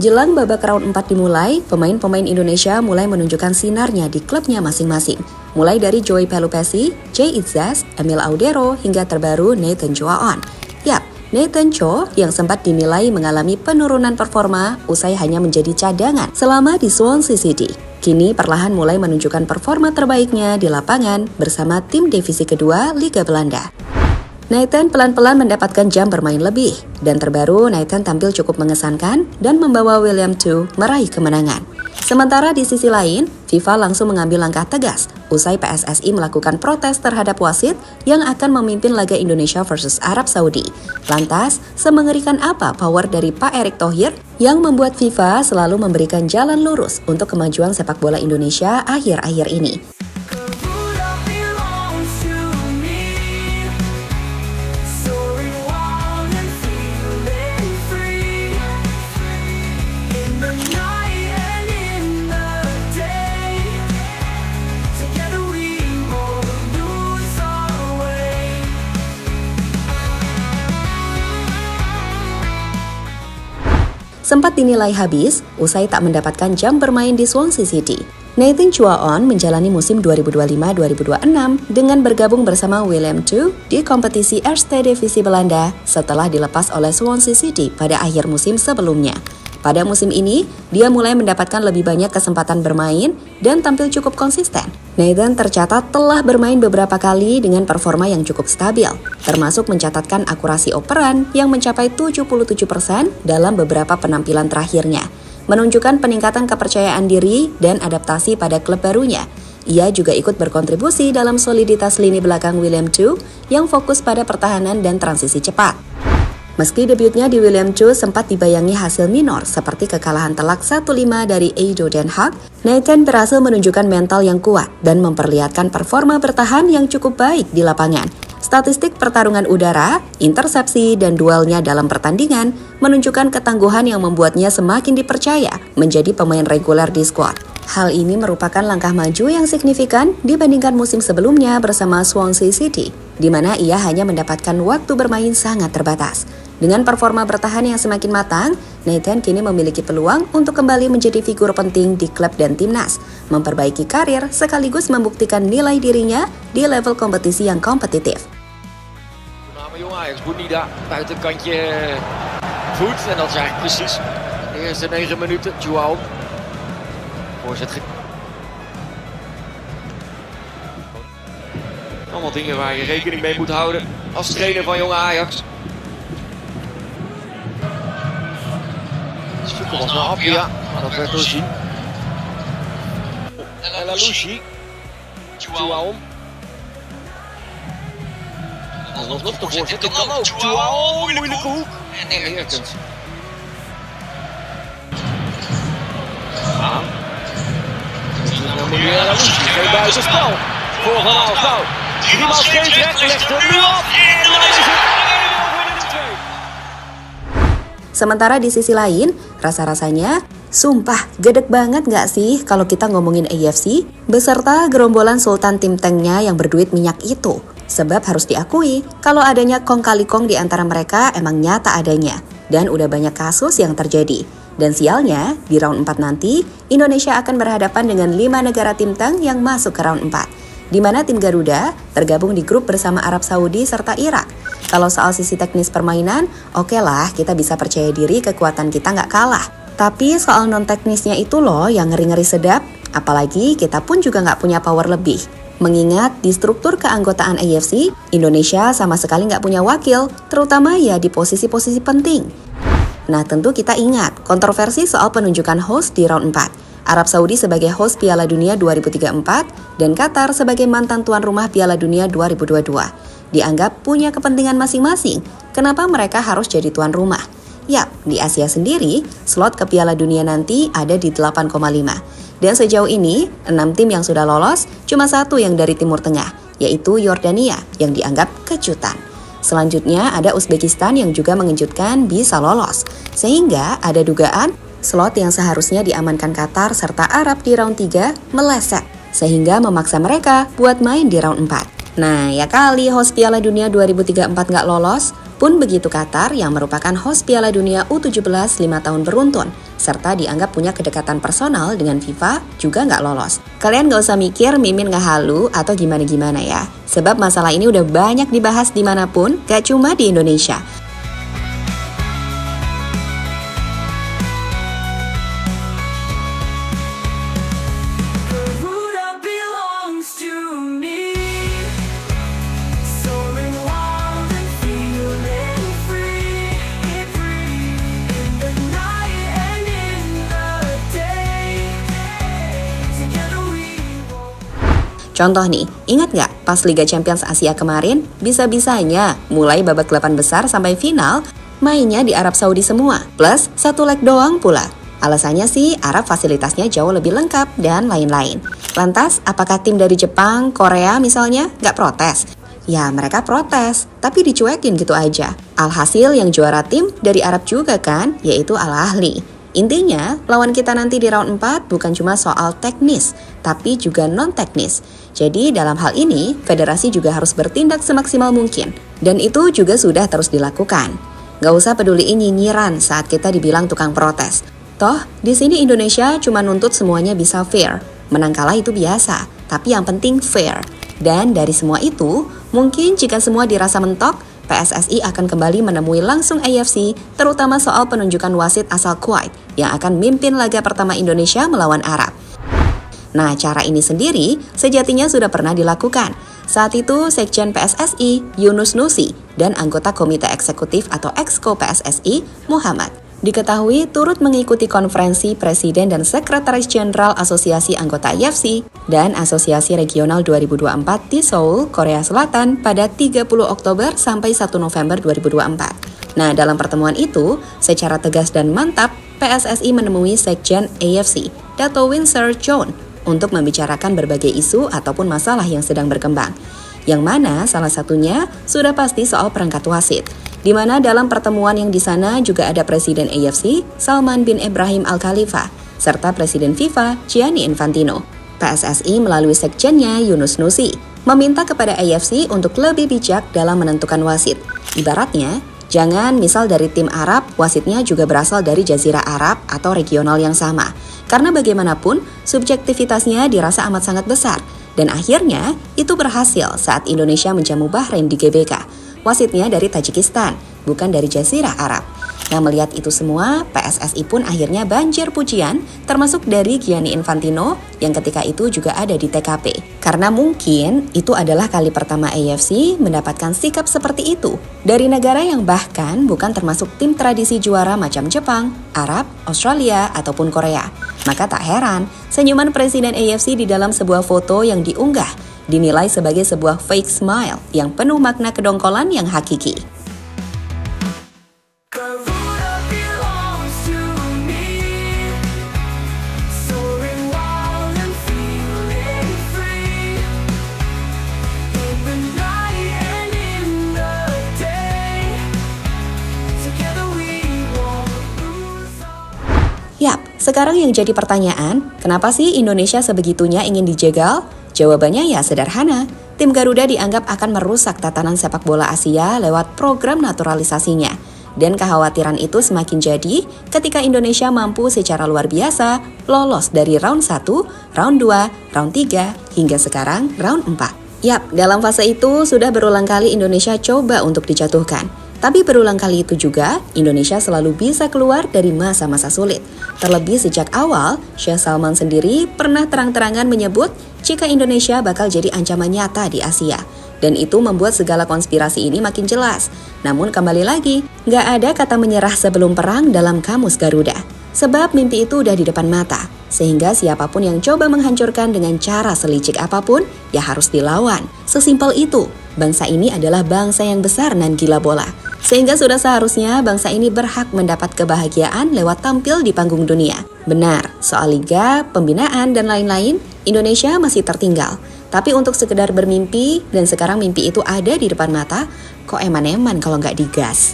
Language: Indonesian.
Jelang babak round 4 dimulai, pemain-pemain Indonesia mulai menunjukkan sinarnya di klubnya masing-masing. Mulai dari Joey Pelupessy, Jay Itzas, Emil Audero, hingga terbaru Nathan Chuaon. Yap, Nathan Cho yang sempat dinilai mengalami penurunan performa usai hanya menjadi cadangan selama di Swansea City. Kini perlahan mulai menunjukkan performa terbaiknya di lapangan bersama tim divisi kedua Liga Belanda. Nathan pelan-pelan mendapatkan jam bermain lebih, dan terbaru Nathan tampil cukup mengesankan dan membawa Willem II meraih kemenangan. Sementara di sisi lain, FIFA langsung mengambil langkah tegas usai PSSI melakukan protes terhadap wasit yang akan memimpin laga Indonesia versus Arab Saudi. Lantas, semengerikan apa power dari Pak Erick Thohir yang membuat FIFA selalu memberikan jalan lurus untuk kemajuan sepak bola Indonesia akhir-akhir ini? Sempat dinilai habis usai tak mendapatkan jam bermain di Swansea City. Nathan Chuaon menjalani musim 2025-2026 dengan bergabung bersama Willem II di kompetisi Eerste Divisi Belanda setelah dilepas oleh Swansea City pada akhir musim sebelumnya. Pada musim ini, dia mulai mendapatkan lebih banyak kesempatan bermain dan tampil cukup konsisten. Nathan tercatat telah bermain beberapa kali dengan performa yang cukup stabil, termasuk mencatatkan akurasi operan yang mencapai 77% dalam beberapa penampilan terakhirnya, menunjukkan peningkatan kepercayaan diri dan adaptasi pada klub barunya. Ia juga ikut berkontribusi dalam soliditas lini belakang Willem II yang fokus pada pertahanan dan transisi cepat. Meski debutnya di Willem II sempat dibayangi hasil minor seperti kekalahan telak 1-5 dari ADO Den Haag, Nathan berhasil menunjukkan mental yang kuat dan memperlihatkan performa bertahan yang cukup baik di lapangan. Statistik pertarungan udara, intersepsi, dan duelnya dalam pertandingan menunjukkan ketangguhan yang membuatnya semakin dipercaya menjadi pemain reguler di skuad. Hal ini merupakan langkah maju yang signifikan dibandingkan musim sebelumnya bersama Swansea City, di mana ia hanya mendapatkan waktu bermain sangat terbatas. Dengan performa bertahan yang semakin matang, Nathan kini memiliki peluang untuk kembali menjadi figur penting di klub dan timnas, memperbaiki karir sekaligus membuktikan nilai dirinya di level kompetisi yang kompetitif. Jong Ajax, Bonida, buitenkantje voet en dat is eigenlijk precies de eerste 9 minuten. João, voorzet. Allemaal dingen waar je rekening mee moet houden als trainer van Jong Ajax. Zoeken was naar Appia, dat werd doorzien. El Alouchi, João. Nog de voorzet, dit kan ook. João, moeilijke hoek. En Erkens. El Alouchi, geen buitenspel. Voor Van Aalschouw. Driemaal scheepsrecht, legt er nu af. En dan is het 1-2. Sementara di sisi lain, rasa-rasanya, sumpah gedek banget gak sih kalau kita ngomongin AFC beserta gerombolan sultan tim tanknya yang berduit minyak itu. Sebab harus diakui, kalau adanya kong kali kong di antara mereka emang nyata adanya. Dan udah banyak kasus yang terjadi. Dan sialnya, di round 4 nanti, Indonesia akan berhadapan dengan 5 negara tim tank yang masuk ke round 4. Di mana tim Garuda tergabung di grup bersama Arab Saudi serta Irak. Kalau soal sisi teknis permainan, oke lah kita bisa percaya diri kekuatan kita nggak kalah. Tapi soal non-teknisnya itu loh yang ngeri-ngeri sedap, apalagi kita pun juga nggak punya power lebih. Mengingat di struktur keanggotaan AFC, Indonesia sama sekali nggak punya wakil, terutama ya di posisi-posisi penting. Nah tentu kita ingat kontroversi soal penunjukan host di round 4. Arab Saudi sebagai host Piala Dunia 2034 dan Qatar sebagai mantan tuan rumah Piala Dunia 2022. Dianggap punya kepentingan masing-masing, kenapa mereka harus jadi tuan rumah? Yap, di Asia sendiri, slot ke Piala Dunia nanti ada di 8,5. Dan sejauh ini, 6 tim yang sudah lolos, cuma 1 yang dari Timur Tengah, yaitu Yordania, yang dianggap kejutan. Selanjutnya ada Uzbekistan yang juga mengejutkan bisa lolos. Sehingga ada dugaan, slot yang seharusnya diamankan Qatar serta Arab di round 3 meleset. Sehingga memaksa mereka buat main di round 4. Nah, ya kali host Piala Dunia 2034 nggak lolos, Pun begitu Qatar yang merupakan host Piala Dunia U17 5 tahun beruntun, serta dianggap punya kedekatan personal dengan FIFA juga nggak lolos. Kalian nggak usah mikir Mimin nggak halu atau gimana-gimana ya, sebab masalah ini udah banyak dibahas dimanapun, gak cuma di Indonesia. Contoh nih, ingat nggak pas Liga Champions Asia kemarin, bisa-bisanya mulai babak 8 besar sampai final, mainnya di Arab Saudi semua, plus 1 leg doang pula. Alasannya sih Arab fasilitasnya jauh lebih lengkap dan lain-lain. Lantas, apakah tim dari Jepang, Korea misalnya nggak protes? Ya mereka protes, tapi dicuekin gitu aja. Alhasil yang juara tim dari Arab juga kan, yaitu Al Ahly. Intinya, lawan kita nanti di round 4 bukan cuma soal teknis, tapi juga non-teknis. Jadi dalam hal ini, federasi juga harus bertindak semaksimal mungkin. Dan itu juga sudah terus dilakukan. Gak usah peduliin nyinyiran saat kita dibilang tukang protes. Toh, di sini Indonesia cuma nuntut semuanya bisa fair. Menang kalah itu biasa, tapi yang penting fair. Dan dari semua itu, mungkin jika semua dirasa mentok, PSSI akan kembali menemui langsung AFC, terutama soal penunjukan wasit asal Kuwait yang akan mimpin laga pertama Indonesia melawan Arab. Nah, cara ini sendiri sejatinya sudah pernah dilakukan. Saat itu, Sekjen PSSI, Yunus Nusi, dan anggota Komite Eksekutif atau Exco PSSI, Muhammad, diketahui turut mengikuti konferensi Presiden dan Sekretaris Jenderal Asosiasi Anggota AFC dan Asosiasi Regional 2024 di Seoul, Korea Selatan pada 30 Oktober sampai 1 November 2024. Nah, dalam pertemuan itu, secara tegas dan mantap, PSSI menemui Sekjen AFC, Dato Winsor John, untuk membicarakan berbagai isu ataupun masalah yang sedang berkembang. Yang mana salah satunya sudah pasti soal perangkat wasit, di mana dalam pertemuan yang di sana juga ada Presiden AFC, Salman bin Ibrahim Al Khalifa, serta Presiden FIFA, Gianni Infantino. PSSI melalui sekjennya Yunus Nusi meminta kepada AFC untuk lebih bijak dalam menentukan wasit. Ibaratnya, jangan misal dari tim Arab, wasitnya juga berasal dari Jazirah Arab atau regional yang sama. Karena bagaimanapun, subjektivitasnya dirasa amat sangat besar. Dan akhirnya, itu berhasil saat Indonesia menjamu Bahrain di GBK. Wasitnya dari Tajikistan, bukan dari Jazirah Arab. Nah, melihat itu semua, PSSI pun akhirnya banjir pujian, termasuk dari Gianni Infantino yang ketika itu juga ada di TKP. Karena mungkin itu adalah kali pertama AFC mendapatkan sikap seperti itu dari negara yang bahkan bukan termasuk tim tradisi juara macam Jepang, Arab, Australia, ataupun Korea. Maka tak heran, senyuman Presiden AFC di dalam sebuah foto yang diunggah dinilai sebagai sebuah fake smile yang penuh makna kedongkolan yang hakiki. Yap, sekarang yang jadi pertanyaan, kenapa sih Indonesia sebegitunya ingin dijegal? Jawabannya ya sederhana, tim Garuda dianggap akan merusak tatanan sepak bola Asia lewat program naturalisasinya. Dan kekhawatiran itu semakin jadi ketika Indonesia mampu secara luar biasa lolos dari round 1, round 2, round 3, hingga sekarang round 4. Yap, dalam fase itu sudah berulang kali Indonesia coba untuk dijatuhkan. Tapi berulang kali itu juga, Indonesia selalu bisa keluar dari masa-masa sulit. Terlebih sejak awal, Syekh Salman sendiri pernah terang-terangan menyebut jika Indonesia bakal jadi ancaman nyata di Asia. Dan itu membuat segala konspirasi ini makin jelas. Namun kembali lagi, nggak ada kata menyerah sebelum perang dalam kamus Garuda. Sebab mimpi itu udah di depan mata. Sehingga siapapun yang coba menghancurkan dengan cara selicik apapun, ya harus dilawan. Sesimpel itu, bangsa ini adalah bangsa yang besar dan gila bola. Sehingga sudah seharusnya bangsa ini berhak mendapat kebahagiaan lewat tampil di panggung dunia. Benar, soal liga, pembinaan, dan lain-lain, Indonesia masih tertinggal. Tapi untuk sekedar bermimpi, dan sekarang mimpi itu ada di depan mata, kok eman-eman kalau nggak digas.